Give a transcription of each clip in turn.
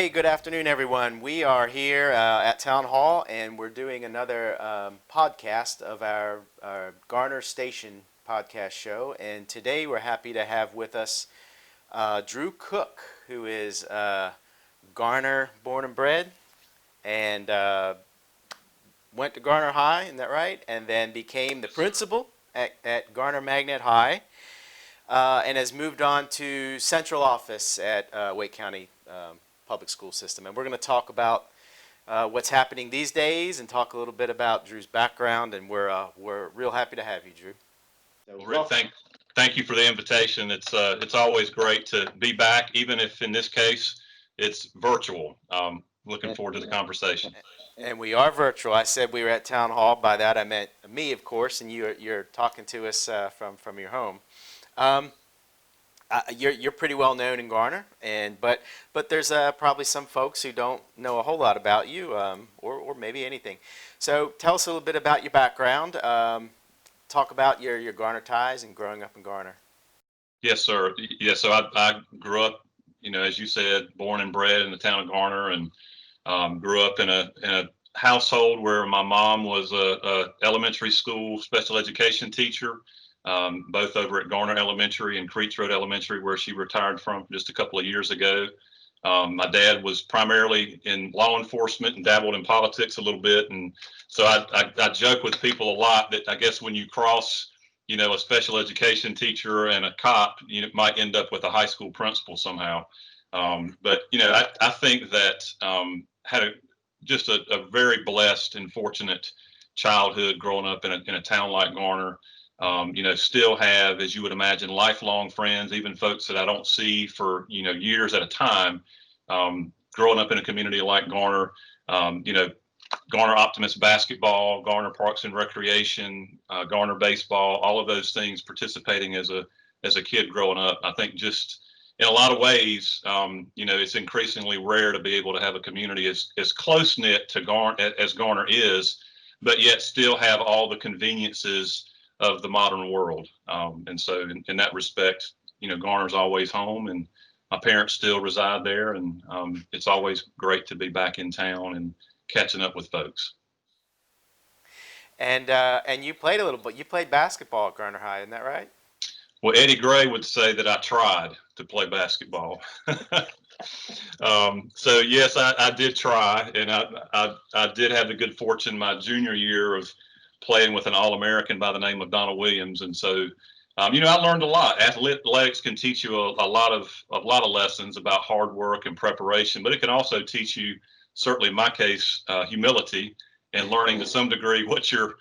Hey, good afternoon, everyone. We are here at Town Hall, and we're doing another podcast of our Garner Station podcast show. And today we're happy to have with us Drew Cook, who is Garner born and bred, and went to Garner High, isn't that right? And then became the principal at Garner Magnet High, and has moved on to central office at Wake County Public School System. And we're going to talk about what's happening these days and talk a little bit about Drew's background. And we're real happy to have you, Drew. So Well, Rick, thank you for the invitation. It's always great to be back, even if in this case it's virtual. Looking forward to the conversation. And we are virtual. I said we were at Town Hall. By that I meant me, of course, and you're talking to us from your home. You're pretty well known in Garner, but there's probably some folks who don't know a whole lot about you, or maybe anything. So tell us a little bit about your background. Talk about your Garner ties and growing up in Garner. Yes, sir. Yes, so I grew up, as you said, born and bred in the town of Garner, and grew up in a household where my mom was a elementary school special education teacher. Both over at Garner Elementary and Creech Road Elementary, where she retired from just a couple of years ago. My dad was primarily in law enforcement and dabbled in politics a little bit. And so I joke with people a lot that I guess when you cross, a special education teacher and a cop, might end up with a high school principal somehow. But I think that had just a very blessed and fortunate childhood growing up in a town like Garner. Still have, as you would imagine, lifelong friends, even folks that I don't see for, years at a time. Growing up in a community like Garner, Garner Optimist basketball, Garner Parks and Recreation, Garner baseball, all of those things participating as a kid growing up. I think just in a lot of ways, it's increasingly rare to be able to have a community as close knit to Garner as Garner is, but yet still have all the conveniences of the modern world. And so in that respect, Garner's always home, and my parents still reside there. And it's always great to be back in town and catching up with folks. And you played a little bit. You played basketball at Garner High, isn't that right? Well, Eddie Gray would say that I tried to play basketball. So yes, I did try, and I did have the good fortune my junior year of playing with an All-American by the name of Donald Williams. And so, I learned a lot. Athletics can teach you a lot of lessons about hard work and preparation, but it can also teach you, certainly in my case, humility and learning to some degree what your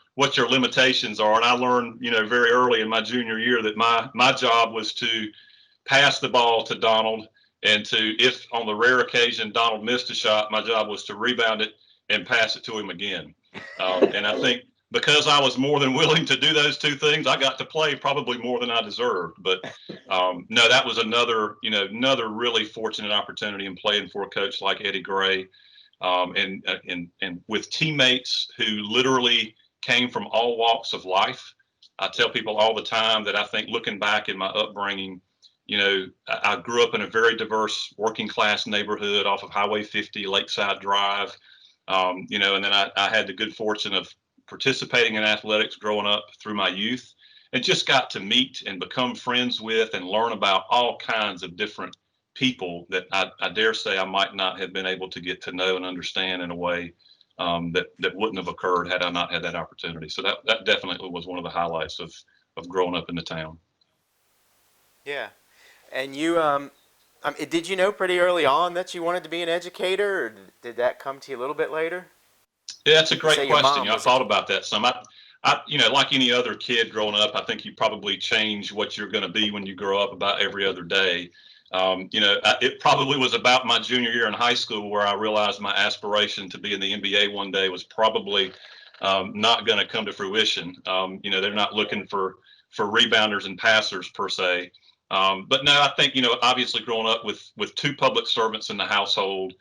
limitations are. And I learned, very early in my junior year that my job was to pass the ball to Donald, and if on the rare occasion Donald missed a shot, my job was to rebound it and pass it to him again. And I think because I was more than willing to do those two things, I got to play probably more than I deserved. But no, that was another really fortunate opportunity in playing for a coach like Eddie Gray, and with teammates who literally came from all walks of life. I tell people all the time that I think, looking back in my upbringing, I grew up in a very diverse working class neighborhood off of Highway 50, Lakeside Drive. And then I had the good fortune of participating in athletics growing up through my youth, and just got to meet and become friends with and learn about all kinds of different people that I dare say I might not have been able to get to know and understand in a way that wouldn't have occurred had I not had that opportunity. So that definitely was one of the highlights of growing up in the town. Yeah. And did you know pretty early on that you wanted to be an educator, or did that come to you a little bit later? Yeah, that's a great question. I Was thought about that some. Like any other kid growing up, I think you probably change what you're going to be when you grow up about every other day. It probably was about my junior year in high school where I realized my aspiration to be in the NBA one day was probably not going to come to fruition. They're not looking for rebounders and passers per se. But no, I think, obviously growing up with two public servants in the household,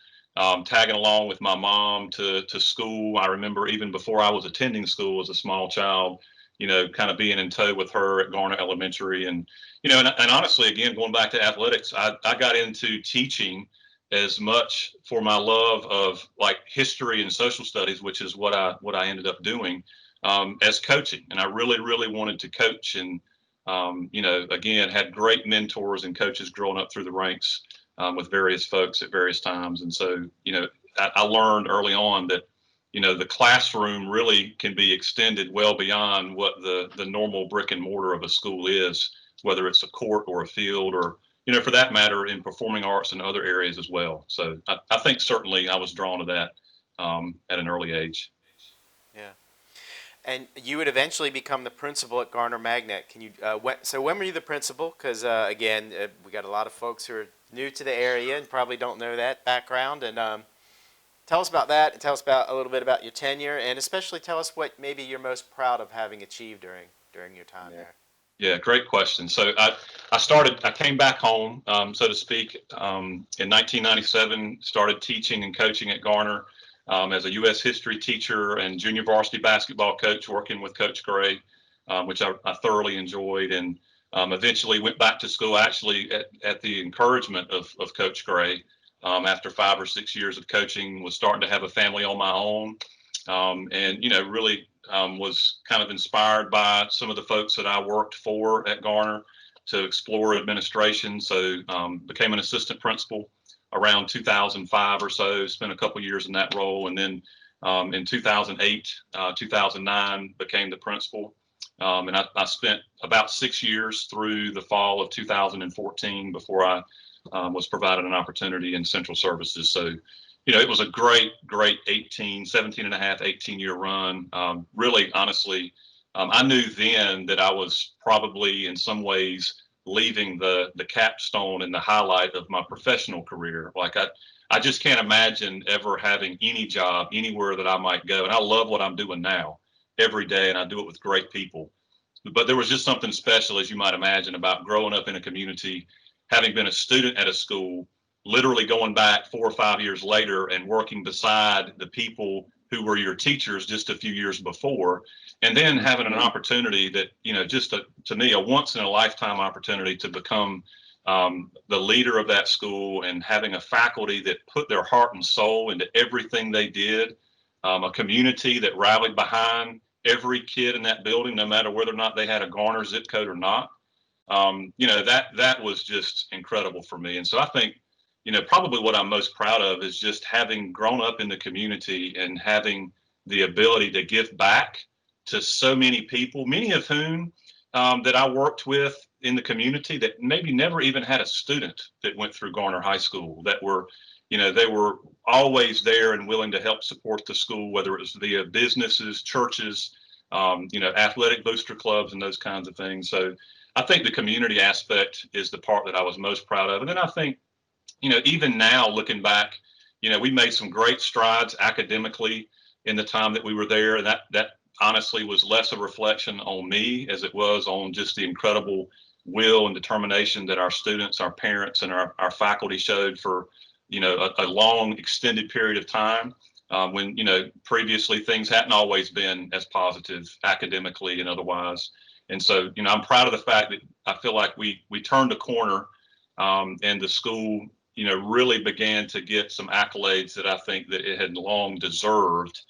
tagging along with my mom to school. I remember even before I was attending school as a small child, kind of being in tow with her at Garner Elementary. And, and honestly, again, going back to athletics, I got into teaching as much for my love of like history and social studies, which is what I ended up doing, as coaching. And I really, really wanted to coach. And again, had great mentors and coaches growing up through the ranks, with various folks at various times. And so, I learned early on that, the classroom really can be extended well beyond what the normal brick and mortar of a school is, whether it's a court or a field, or, for that matter, in performing arts and other areas as well. So I think certainly I was drawn to that, at an early age. Yeah. And you would eventually become the principal at Garner Magnet. Can you? When were you the principal? Because again, we got a lot of folks who are new to the area and probably don't know that background. And tell us about that. And tell us about a little bit about your tenure, and especially tell us what maybe you're most proud of having achieved during your time there. Yeah, great question. So I came back home, so to speak, in 1997, started teaching and coaching at Garner, as a U.S. history teacher and junior varsity basketball coach, working with Coach Gray, which I thoroughly enjoyed, and eventually went back to school actually at the encouragement of Coach Gray. After 5 or 6 years of coaching, was starting to have a family on my own, and really was kind of inspired by some of the folks that I worked for at Garner to explore administration. So became an assistant principal around 2005 or so, spent a couple years in that role. And then in 2008, 2009, became the principal. And I spent about 6 years through the fall of 2014 before I was provided an opportunity in central services. So it was a great 17 and a half, 18-year run. Really, honestly, I knew then that I was probably in some ways leaving the capstone and the highlight of my professional career. Like I just can't imagine ever having any job anywhere that I might go. And I love what I'm doing now every day, and I do it with great people. But there was just something special, as you might imagine, about growing up in a community, having been a student at a school, literally going back 4 or 5 years later and working beside the people who were your teachers just a few years before, and then having an opportunity that, just to me, a once in a lifetime opportunity to become the leader of that school, and having a faculty that put their heart and soul into everything they did, a community that rallied behind every kid in that building, no matter whether or not they had a Garner zip code or not. That was just incredible for me. And so I think, probably what I'm most proud of is just having grown up in the community and having the ability to give back to so many people, many of whom that I worked with in the community that maybe never even had a student that went through Garner High School, that were, they were always there and willing to help support the school, whether it was via businesses, churches, athletic booster clubs and those kinds of things. So I think the community aspect is the part that I was most proud of. And then I think, even now looking back, we made some great strides academically in the time that we were there. And that honestly was less a reflection on me as it was on just the incredible will and determination that our students, our parents, and our faculty showed for, a long extended period of time, when, previously things hadn't always been as positive academically and otherwise. And so, I'm proud of the fact that I feel like we turned a corner, and the school, really began to get some accolades that I think that it had long deserved.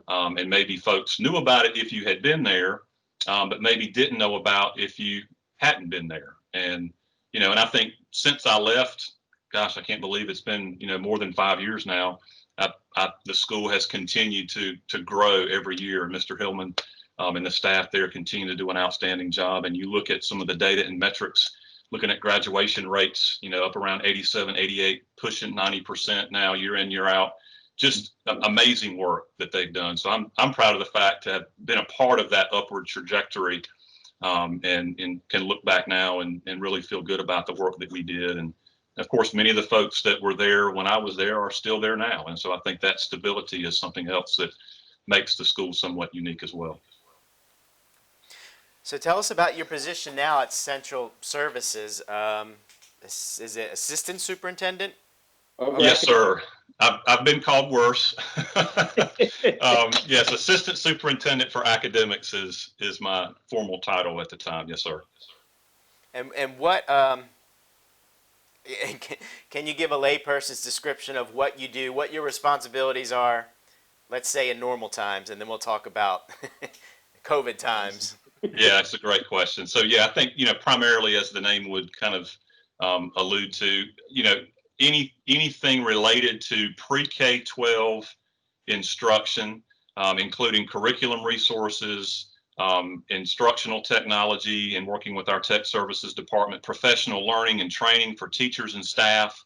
And maybe folks knew about it if you had been there, but maybe didn't know about if you hadn't been there. And, and I think since I left, gosh, I can't believe it's been, more than 5 years now. The school has continued to grow every year. Mr. Hillman and the staff there continue to do an outstanding job. And you look at some of the data and metrics, looking at graduation rates, up around 87, 88, pushing 90% now, year in, year out. Just amazing work that they've done. So I'm proud of the fact to have been a part of that upward trajectory, and can look back now and really feel good about the work that we did. And of course, many of the folks that were there when I was there are still there now. And so I think that stability is something else that makes the school somewhat unique as well. So tell us about your position now at Central Services. Is it assistant superintendent? Okay. Yes, sir. I've been called worse. Yes, assistant superintendent for academics is my formal title at the time. Yes, sir. And what Can you give a layperson's description of what you do, what your responsibilities are, let's say in normal times, and then we'll talk about COVID times. Yeah, it's a great question. So yeah, I think, primarily as the name would kind of allude to, anything related to pre-K 12 instruction, including curriculum resources, instructional technology, and working with our tech services department, professional learning and training for teachers and staff.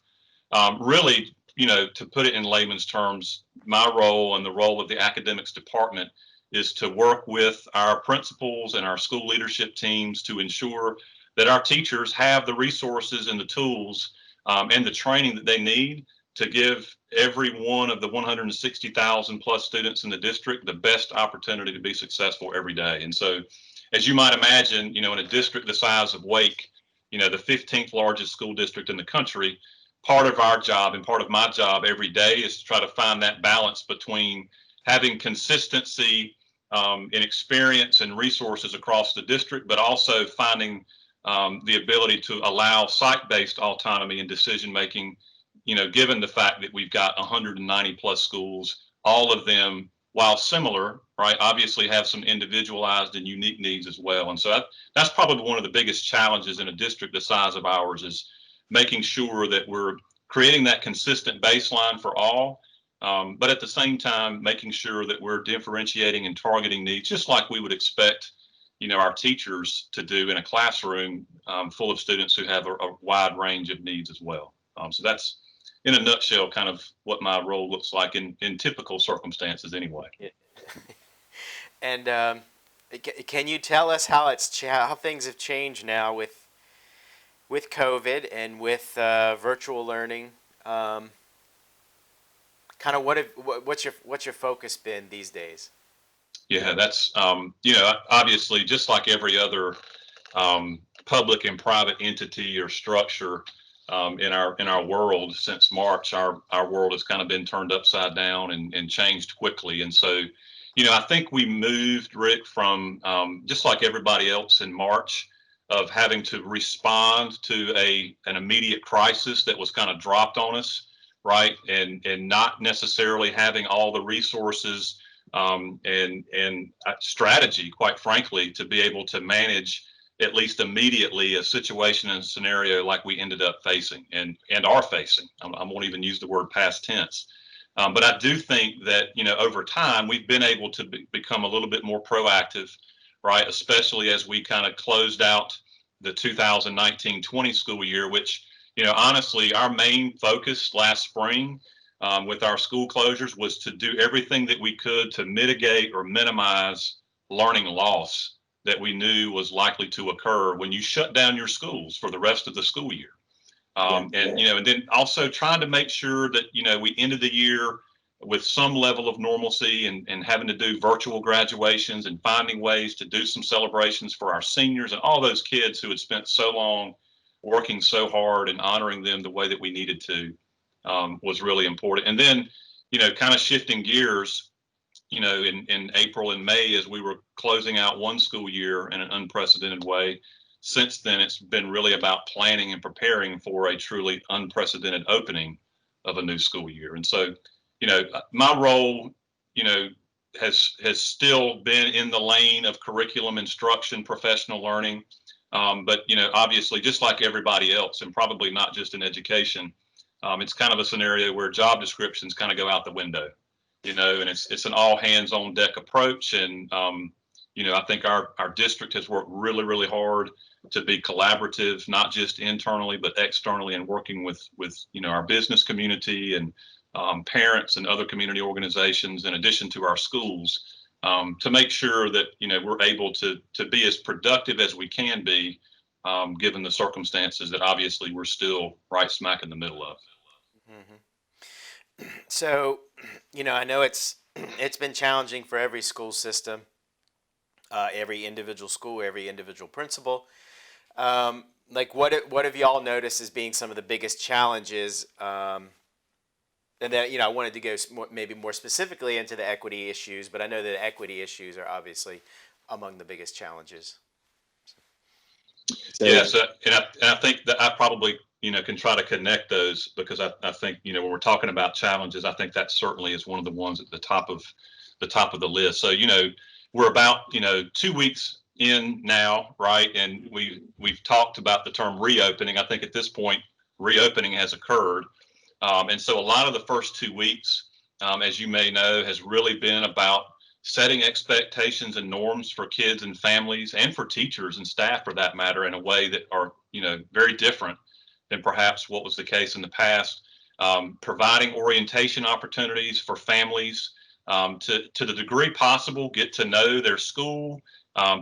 Really, to put it in layman's terms, my role and the role of the academics department is to work with our principals and our school leadership teams to ensure that our teachers have the resources and the tools and the training that they need to give every one of the 160,000 plus students in the district the best opportunity to be successful every day. And so, as you might imagine, in a district the size of Wake, the 15th largest school district in the country, part of our job and part of my job every day is to try to find that balance between having consistency in experience and resources across the district, but also finding the ability to allow site-based autonomy and decision-making, given the fact that we've got 190 plus schools, all of them, while similar, right, obviously have some individualized and unique needs as well. And so that's probably one of the biggest challenges in a district the size of ours is making sure that we're creating that consistent baseline for all, but at the same time, making sure that we're differentiating and targeting needs, just like we would expect, our teachers to do in a classroom full of students who have a wide range of needs as well. So that's, in a nutshell, kind of what my role looks like in typical circumstances anyway. Yeah. And can you tell us how how things have changed now with COVID and with virtual learning? Kind of what's your focus been these days? Yeah, that's obviously just like every other public and private entity or structure in our world since March, our world has kind of been turned upside down and changed quickly. And so, I think we moved, Rick, from just like everybody else in March, of having to respond to an immediate crisis that was kind of dropped on us, right? And not necessarily having all the resources and strategy, quite frankly, to be able to manage at least immediately a situation and a scenario like we ended up facing and are facing. I won't even use the word past tense. But I do think that, over time, we've been able to become a little bit more proactive, right? Especially as we kind of closed out the 2019-20 school year, which, honestly, our main focus last spring with our school closures was to do everything that we could to mitigate or minimize learning loss that we knew was likely to occur when you shut down your schools for the rest of the school year. And then also trying to make sure that, we ended the year with some level of normalcy and having to do virtual graduations and finding ways to do some celebrations for our seniors and all those kids who had spent so long working so hard and honoring them the way that we needed to was really important. And then, kind of shifting gears, in April and May as we were closing out one school year in an unprecedented way. Since then, it's been really about planning and preparing for a truly unprecedented opening of a new school year. And so, my role, has still been in the lane of curriculum instruction, professional learning. But, obviously, just like everybody else, and probably not just in education, it's kind of a scenario where job descriptions kind of go out the window, and it's an all hands on deck approach. And, I think our district has worked really, really hard to be collaborative, not just internally, but externally, and working with our business community and parents and other community organizations, in addition to our schools, to make sure that, we're able to be as productive as we can be, given the circumstances that obviously we're still right smack in the middle of. Mm-hmm. So, I know it's been challenging for every school system, every individual school, every individual principal. Like what have y'all noticed as being some of the biggest challenges? And then, I wanted to go maybe more specifically into the equity issues, but I know that equity issues are obviously among the biggest challenges. Yes, and I think that I probably can try to connect those, because I think, when we're talking about challenges, I think that certainly is one of the ones at the top of the list. So, we're about, 2 weeks in now, right? And we've talked about the term reopening. I think at this point, reopening has occurred. And so a lot of the first 2 weeks, as you may know, has really been about setting expectations and norms for kids and families, and for teachers and staff for that matter, in a way that are, very different than perhaps what was the case in the past. Providing orientation opportunities for families, to the degree possible, get to know their school,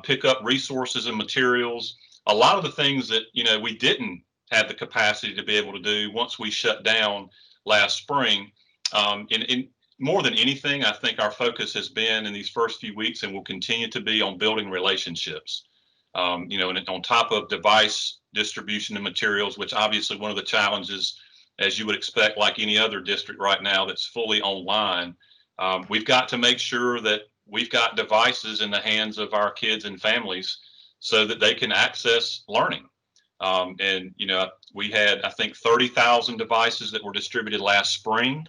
pick up resources and materials. A lot of the things that, we didn't have the capacity to be able to do once we shut down last spring. In more than anything, I think our focus has been in these first few weeks, and will continue to be, on building relationships. And on top of device distribution and materials, which obviously one of the challenges, as you would expect, like any other district right now that's fully online, we've got to make sure that we've got devices in the hands of our kids and families so that they can access learning. And we had, I think, 30,000 devices that were distributed last spring.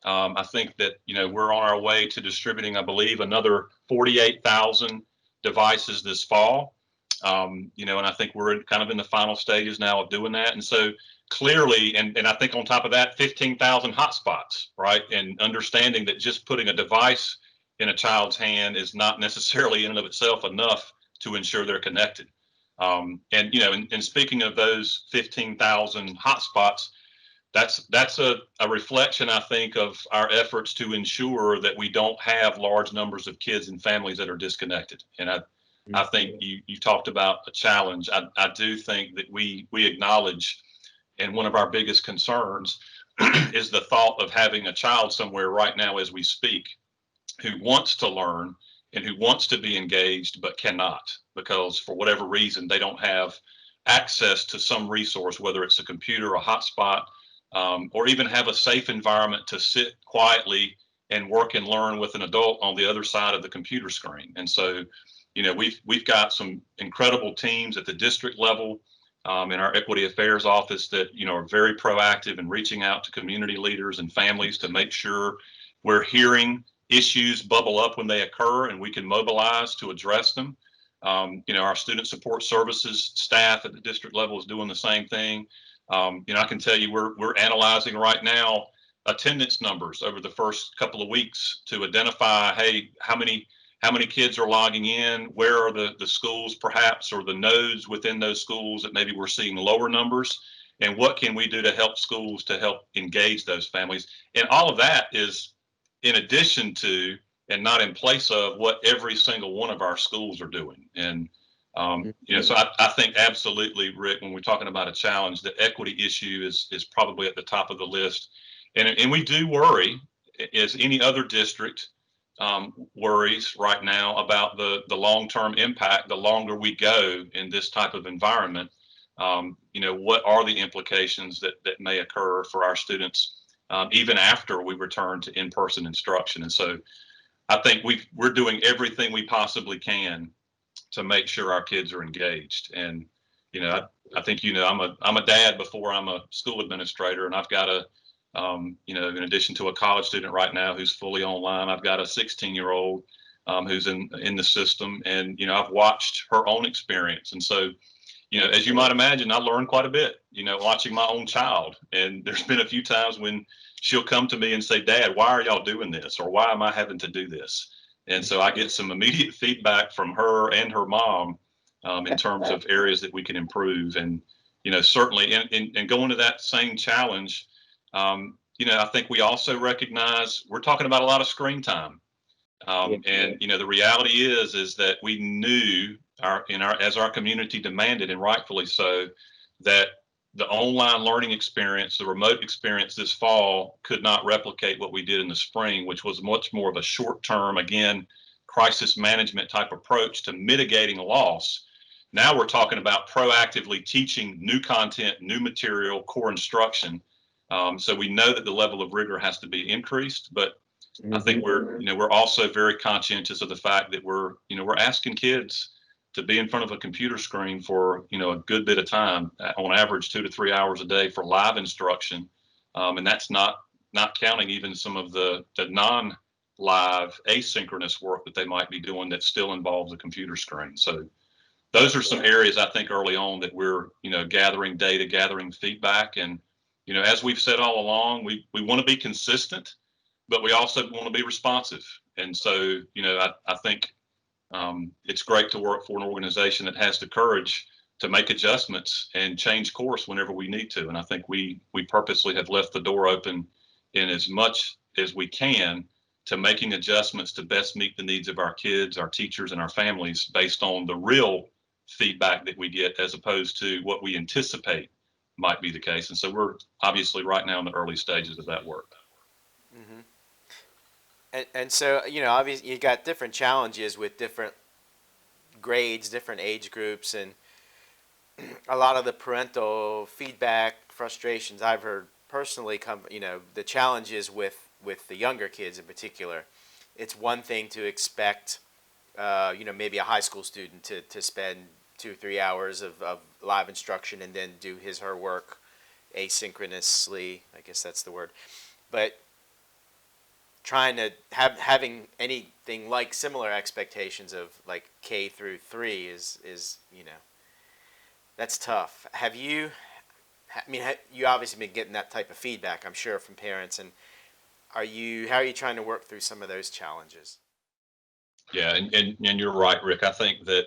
I think that, we're on our way to distributing, I believe, another 48,000 devices this fall. And I think we're kind of in the final stages now of doing that. And so clearly, and I think on top of that, 15,000 hotspots, right? And understanding that just putting a device in a child's hand is not necessarily in and of itself enough to ensure they're connected. And speaking of those 15,000 hotspots, that's a reflection, I think, of our efforts to ensure that we don't have large numbers of kids and families that are disconnected. And I think you talked about a challenge. I do think that we acknowledge, and one of our biggest concerns is the thought of having a child somewhere right now as we speak, who wants to learn and who wants to be engaged but cannot, because for whatever reason they don't have access to some resource, whether it's a computer, a hotspot, or even have a safe environment to sit quietly and work and learn with an adult on the other side of the computer screen. And so, we've got some incredible teams at the district level, in our equity affairs office, that are very proactive in reaching out to community leaders and families to make sure we're hearing issues bubble up when they occur, and we can mobilize to address them. Our student support services staff at the district level is doing the same thing. I can tell you we're analyzing right now attendance numbers over the first couple of weeks to identify, hey, how many kids are logging in, where are the schools perhaps, or the nodes within those schools that maybe we're seeing lower numbers, and what can we do to help schools to help engage those families. And all of that is in addition to, and not in place of, what every single one of our schools are doing. And so I think absolutely, Rick, when we're talking about a challenge, the equity issue is probably at the top of the list. And we do worry, as any other district worries right now, about the long-term impact. The longer we go in this type of environment, what are the implications that may occur for our students, even after we return to in-person instruction. And so I think we're doing everything we possibly can to make sure our kids are engaged. And I think I'm a dad before I'm a school administrator, and I've got in addition to a college student right now who's fully online, I've got a 16-year-old who's in the system, and I've watched her own experience. And so, as you might imagine, I learned quite a bit, watching my own child. And there's been a few times when she'll come to me and say, "Dad, why are y'all doing this?" or "Why am I having to do this?" And so I get some immediate feedback from her and her mom in terms of areas that we can improve. And, certainly in going to that same challenge, I think we also recognize we're talking about a lot of screen time. And, the reality is that we knew as our community demanded, and rightfully so, that the online learning experience, the remote experience this fall, could not replicate what we did in the spring, which was much more of a short-term, again, crisis management type approach to mitigating loss. Now we're talking about proactively teaching new content, new material, core instruction. So we know that the level of rigor has to be increased, but I think we're also very conscientious of the fact that we're asking kids to be in front of a computer screen for, a good bit of time, on average 2 to 3 hours a day for live instruction. And that's not counting even some of the non-live asynchronous work that they might be doing that still involves a computer screen. So those are some areas I think early on that we're, gathering data, gathering feedback. And, as we've said all along, we want to be consistent, but we also want to be responsive. And so, I think it's great to work for an organization that has the courage to make adjustments and change course whenever we need to. And I think we purposely have left the door open in as much as we can to making adjustments to best meet the needs of our kids, our teachers, and our families based on the real feedback that we get as opposed to what we anticipate might be the case. And so we're obviously right now in the early stages of that work. Mm-hmm. And so, obviously you got different challenges with different grades, different age groups, and a lot of the parental feedback, frustrations I've heard personally come, the challenges with the younger kids in particular. It's one thing to expect, maybe a high school student to spend 2 or 3 hours of live instruction and then do his or her work asynchronously. I guess that's the word. But trying to having anything like similar expectations of like K through 3 is that's tough. You obviously been getting that type of feedback, I'm sure, from parents, and how are you trying to work through some of those challenges? Yeah, and you're right, Rick. I think that,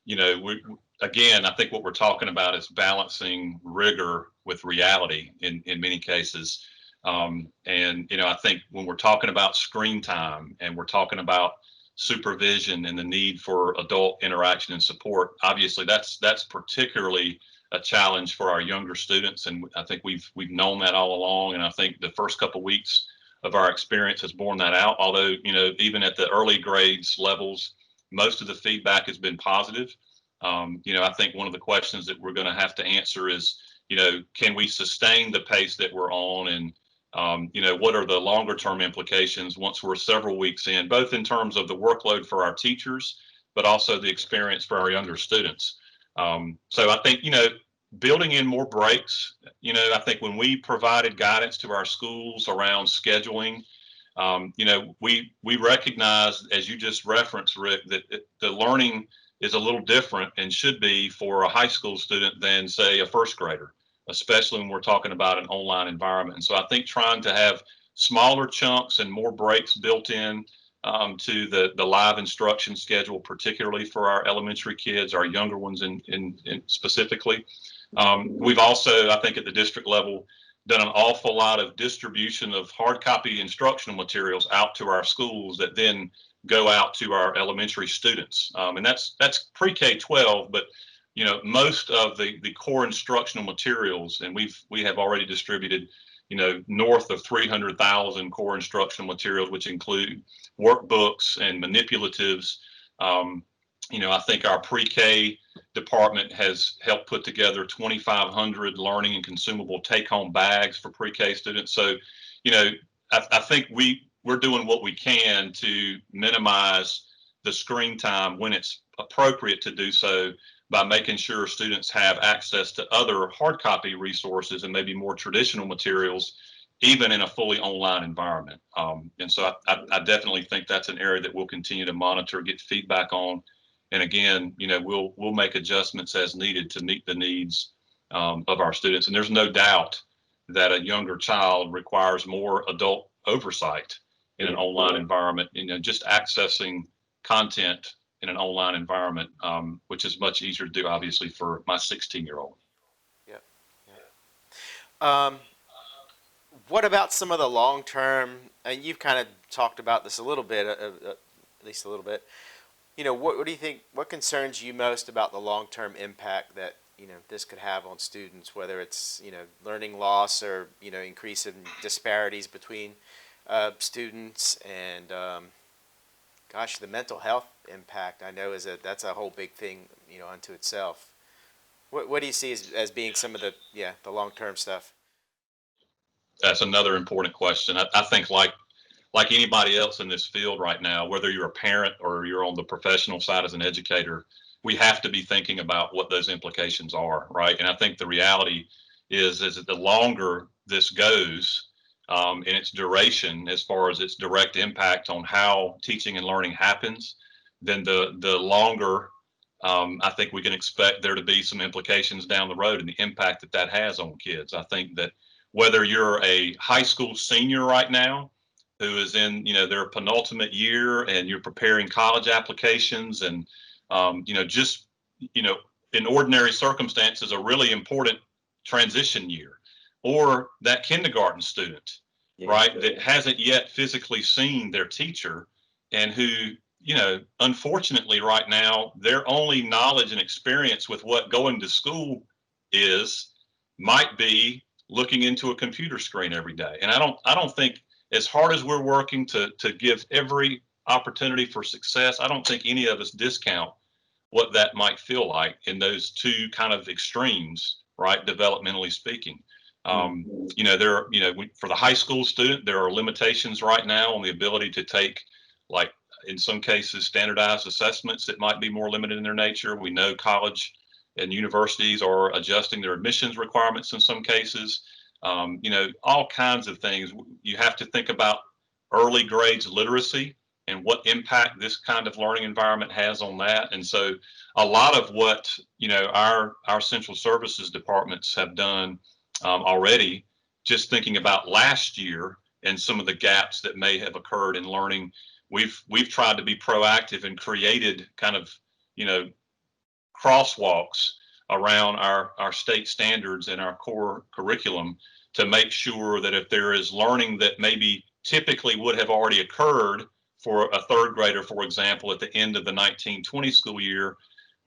I think what we're talking about is balancing rigor with reality in many cases. I think when we're talking about screen time and we're talking about supervision and the need for adult interaction and support, obviously that's particularly a challenge for our younger students. And I think we've known that all along. And I think the first couple of weeks of our experience has borne that out. Although, even at the early grades levels, most of the feedback has been positive. I think one of the questions that we're going to have to answer is, can we sustain the pace that we're on? And, what are the longer term implications once we're several weeks in, both in terms of the workload for our teachers, but also the experience for our younger students. So I think, building in more breaks, I think when we provided guidance to our schools around scheduling, we recognize, as you just referenced, Rick, that the learning is a little different and should be for a high school student than, say, a first grader, especially when we're talking about an online environment. And so I think trying to have smaller chunks and more breaks built in to the live instruction schedule, particularly for our elementary kids, our younger ones in specifically. We've also, I think at the district level, done an awful lot of distribution of hard copy instructional materials out to our schools that then go out to our elementary students. And that's pre-K-12, but most of the core instructional materials, and we have already distributed, north of 300,000 core instructional materials, which include workbooks and manipulatives. I think our pre-K department has helped put together 2,500 learning and consumable take-home bags for pre-K students. So, I think we're doing what we can to minimize the screen time when it's appropriate to do so by making sure students have access to other hard copy resources and maybe more traditional materials, even in a fully online environment. And so I definitely think that's an area that we'll continue to monitor, get feedback on. And again, we'll make adjustments as needed to meet the needs of our students. And there's no doubt that a younger child requires more adult oversight in an online environment, just accessing content in an online environment, which is much easier to do, obviously, for my 16-year-old. Yep. Yeah. What about some of the long-term, and you've kind of talked about this a little bit, at least a little bit, what do you think, what concerns you most about the long-term impact that, this could have on students, whether it's, learning loss or, increase in disparities between students and, the mental health impact I know that's a whole big thing, unto itself. What do you see as being some of the long-term stuff? That's another important question. I think like anybody else in this field right now, whether you're a parent or you're on the professional side as an educator, we have to be thinking about what those implications are, right? And I think the reality is that the longer this goes, in its duration, as far as its direct impact on how teaching and learning happens, then the longer I think we can expect there to be some implications down the road and the impact that that has on kids. I think that whether you're a high school senior right now who is in, their penultimate year, and you're preparing college applications, and just, in ordinary circumstances, a really important transition year, or that kindergarten student, Yeah. right, that hasn't yet physically seen their teacher, and who, unfortunately right now, their only knowledge and experience with what going to school is might be looking into a computer screen every day. And I don't think, as hard as we're working to give every opportunity for success, I don't think any of us discount what that might feel like in those two kind of extremes, right? Developmentally speaking. For the high school student, there are limitations right now on the ability to take, like, in some cases, standardized assessments that might be more limited in their nature. We know college and universities are adjusting their admissions requirements in some cases. All kinds of things. You have to think about early grades literacy and what impact this kind of learning environment has on that. And so a lot of what, our central services departments have done already, just thinking about last year and some of the gaps that may have occurred in learning, we've tried to be proactive and created kind of, crosswalks around our state standards and our core curriculum to make sure that if there is learning that maybe typically would have already occurred for a third grader, for example, at the end of the 1920 school year,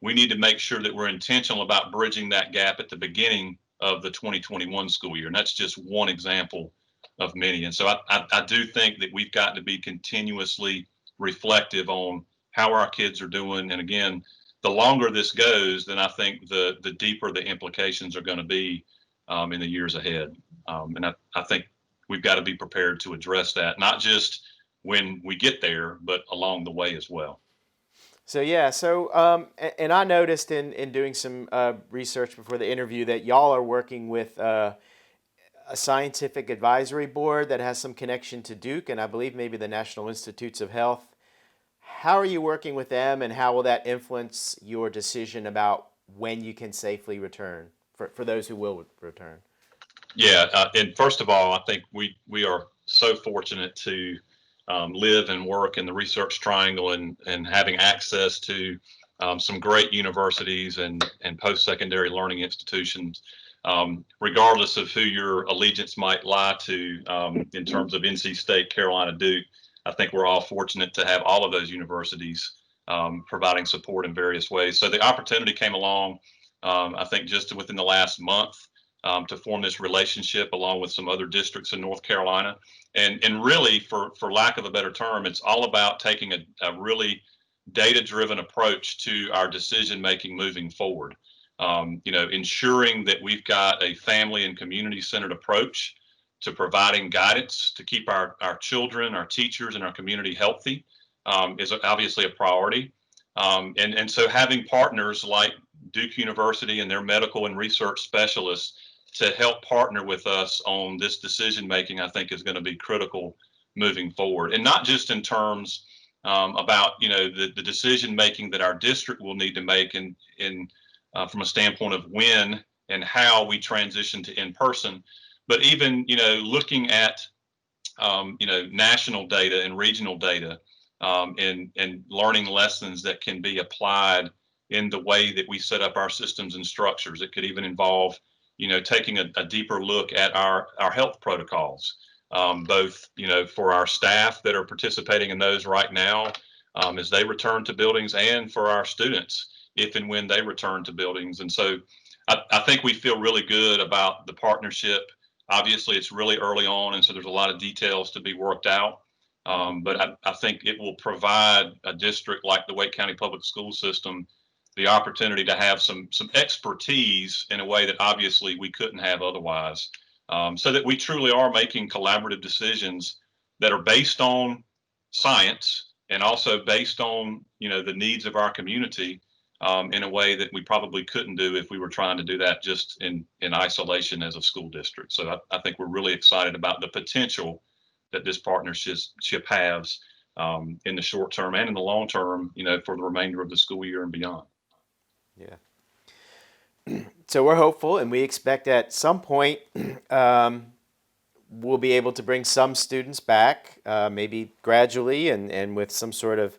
we need to make sure that we're intentional about bridging that gap at the beginning of the 2021 school year. And that's just one example of many. And so I do think that we've got to be continuously reflective on how our kids are doing. And again, the longer this goes, then I think the deeper the implications are going to be in the years ahead. And I think we've got to be prepared to address that, not just when we get there, but along the way as well. So and I noticed in doing some research before the interview that y'all are working with a scientific advisory board that has some connection to Duke, and I believe maybe the National Institutes of Health. How are you working with them, and how will that influence your decision about when you can safely return for those who will return? Yeah, and first of all, I think we are so fortunate to live and work in the Research Triangle, and having access to some great universities and post-secondary learning institutions, regardless of who your allegiance might lie to in terms of NC State, Carolina, Duke. I think we're all fortunate to have all of those universities providing support in various ways. So the opportunity came along, I think, just within the last month to form this relationship along with some other districts in North Carolina. And really, for lack of a better term, it's all about taking a really data-driven approach to our decision-making moving forward. Ensuring that we've got a family and community-centered approach to providing guidance to keep our children, our teachers, and our community healthy is obviously a priority. And so having partners like Duke University and their medical and research specialists to help partner with us on this decision making, I think, is going to be critical moving forward. And not just in terms about the decision making that our district will need to make in from a standpoint of when and how we transition to in person, but even looking at national data and regional data, and learning lessons that can be applied in the way that we set up our systems and structures. It could even involve taking a deeper look at our health protocols, both for our staff that are participating in those right now as they return to buildings, and for our students if and when they return to buildings. And so I think we feel really good about the partnership. Obviously, it's really early on, and so there's a lot of details to be worked out. But I think it will provide a district like the Wake County Public School System the opportunity to have some expertise in a way that obviously we couldn't have otherwise, so that we truly are making collaborative decisions that are based on science and also based on the needs of our community, in a way that we probably couldn't do if we were trying to do that just in isolation as a school district. So I think we're really excited about the potential that this partnership has in the short term and in the long term, for the remainder of the school year and beyond. Yeah. So we're hopeful, and we expect at some point we'll be able to bring some students back, maybe gradually and with some sort of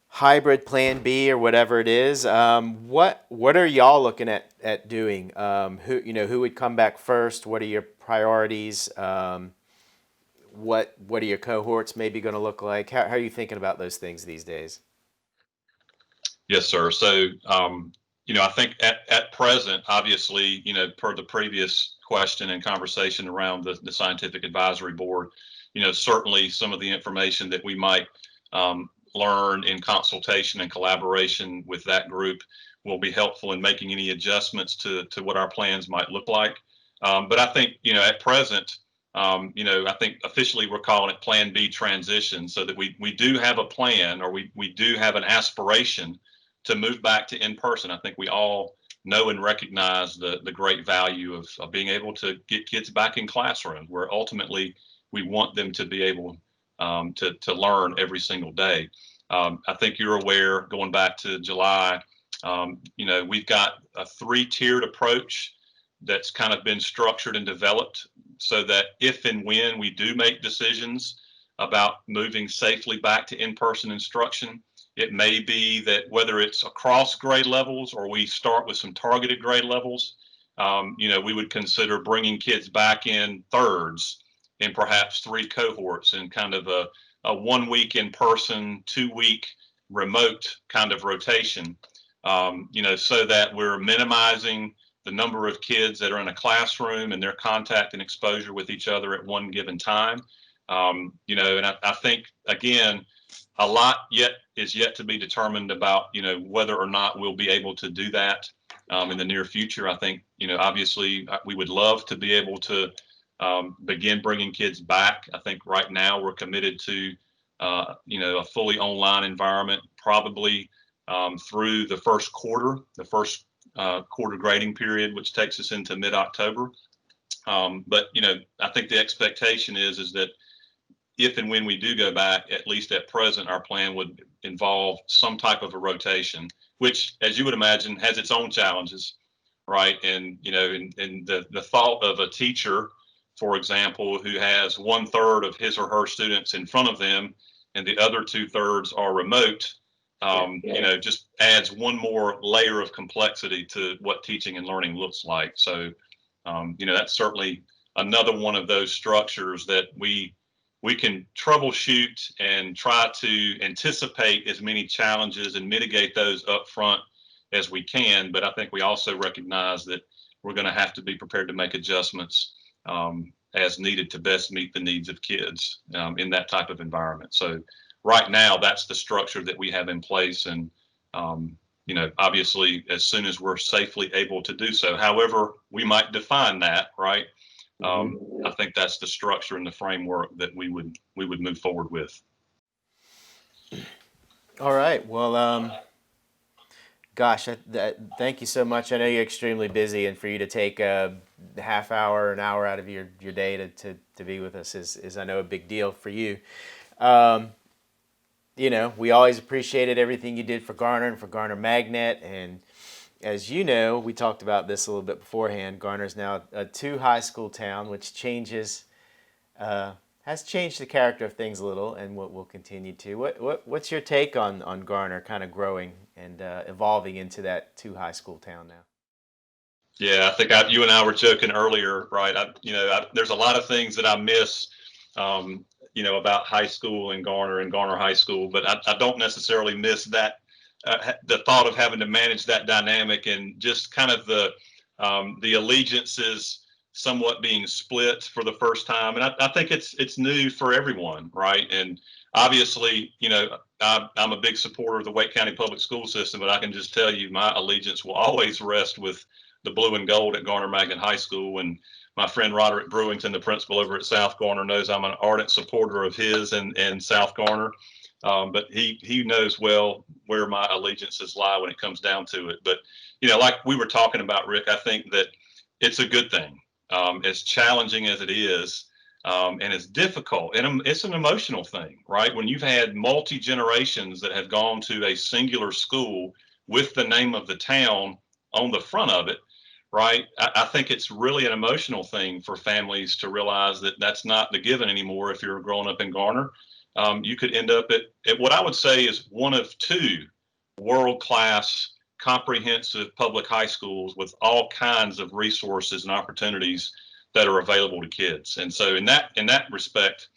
hybrid plan B or whatever it is. What are y'all looking at doing? Who would come back first? What are your priorities? What are your cohorts maybe going to look like? How are you thinking about those things these days? Yes, sir. So, I think at present, obviously, per the previous question and conversation around the scientific advisory board, certainly some of the information that we might learn in consultation and collaboration with that group will be helpful in making any adjustments to what our plans might look like. But I think, at present, I think officially we're calling it Plan B transition, so that we do have a plan, or we do have an aspiration to move back to in person. I think we all know and recognize the great value of being able to get kids back in classrooms, where ultimately we want them to be able to learn every single day. I think you're aware, going back to July, we've got a 3-tiered approach that's kind of been structured and developed so that if and when we do make decisions about moving safely back to in-person instruction, it may be that whether it's across grade levels or we start with some targeted grade levels, we would consider bringing kids back in thirds in perhaps 3 cohorts in kind of a 1 week in person, 2 week remote kind of rotation, so that we're minimizing the number of kids that are in a classroom and their contact and exposure with each other at one given time. And I think, again, a lot is yet to be determined about, whether or not we'll be able to do that in the near future. I think, obviously we would love to be able to begin bringing kids back. I think right now we're committed to, a fully online environment, probably through the first quarter grading period, which takes us into mid-October. But, I think the expectation is that if and when we do go back, at least at present, our plan would involve some type of a rotation, which, as you would imagine, has its own challenges, right? And, and the thought of a teacher, for example, who has 1/3 of his or her students in front of them and the other 2/3 are remote, just adds one more layer of complexity to what teaching and learning looks like. So, that's certainly another one of those structures that we can troubleshoot and try to anticipate as many challenges and mitigate those up front as we can. But I think we also recognize that we're going to have to be prepared to make adjustments as needed to best meet the needs of kids in that type of environment. So right now, that's the structure that we have in place. And, obviously, as soon as we're safely able to do so, however we might define that, right? I think that's the structure and the framework that we would move forward with. All right. Well, gosh, thank you so much. I know you're extremely busy, and for you to take a half hour, an hour out of your day to be with us is I know a big deal for you. We always appreciated everything you did for Garner and for Garner Magnet. And as you know, we talked about this a little bit beforehand. Garner's now a 2 high school town, which has changed the character of things a little, and will continue to. What's your take on Garner kind of growing and evolving into that 2 high school town now? Yeah, I think you and I were joking earlier, right? There's a lot of things that I miss, about high school and Garner High School, but I don't necessarily miss that, the thought of having to manage that dynamic and just kind of the allegiances somewhat being split for the first time. And I think it's new for everyone, right? And obviously, I'm a big supporter of the Wake County public school system, but I can just tell you my allegiance will always rest with the blue and gold at Garner Magnet High School. And my friend Roderick Brewington, the principal over at South Garner, knows I'm an ardent supporter of his and South Garner. But he knows well where my allegiances lie when it comes down to it. But, like we were talking about, Rick, I think that it's a good thing. As challenging as it is, and it's difficult, and it's an emotional thing, right? When you've had multi generations that have gone to a singular school with the name of the town on the front of it, right? I think it's really an emotional thing for families to realize that that's not the given anymore. If you're growing up in Garner, you could end up at what I would say is one of two world-class comprehensive public high schools with all kinds of resources and opportunities that are available to kids. And so in that respect,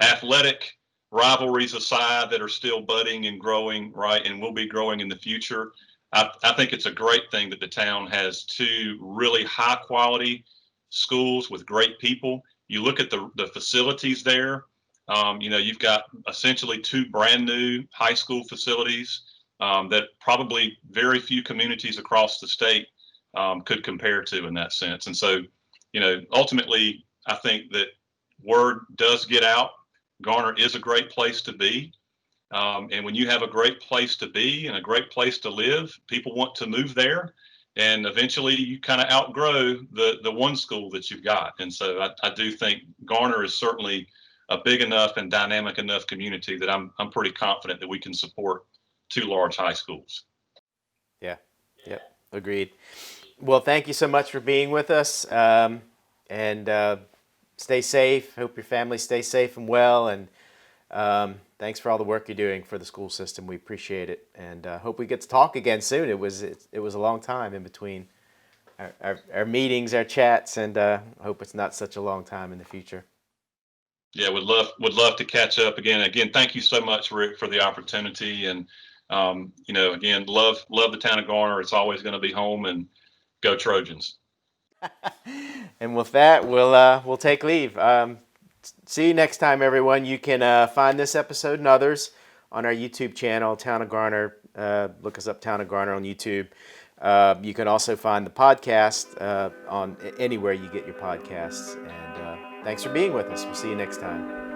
athletic rivalries aside that are still budding and growing, right, and will be growing in the future, I think it's a great thing that the town has two really high quality schools with great people. You look at the facilities there. You've got essentially two brand new high school facilities that probably very few communities across the state could compare to in that sense. And so, ultimately, I think that word does get out. Garner is a great place to be. And when you have a great place to be and a great place to live, people want to move there. And eventually you kind of outgrow the one school that you've got. And so I do think Garner is certainly a big enough and dynamic enough community that I'm pretty confident that we can support two large high schools. Yeah. Yep. Agreed. Well, thank you so much for being with us. And stay safe. Hope your family stays safe and well. And thanks for all the work you're doing for the school system. We appreciate it, and hope we get to talk again soon. It was a long time in between our meetings, our chats, and hope it's not such a long time in the future. Yeah, would love to catch up again. Again, thank you so much, Rick, for the opportunity. And again, love the town of Garner. It's always going to be home, and go Trojans. And with that, we'll take leave. See you next time, everyone. You can find this episode and others on our YouTube channel, Town of Garner. Look us up, Town of Garner, on YouTube. You can also find the podcast on anywhere you get your podcasts. And thanks for being with us. We'll see you next time.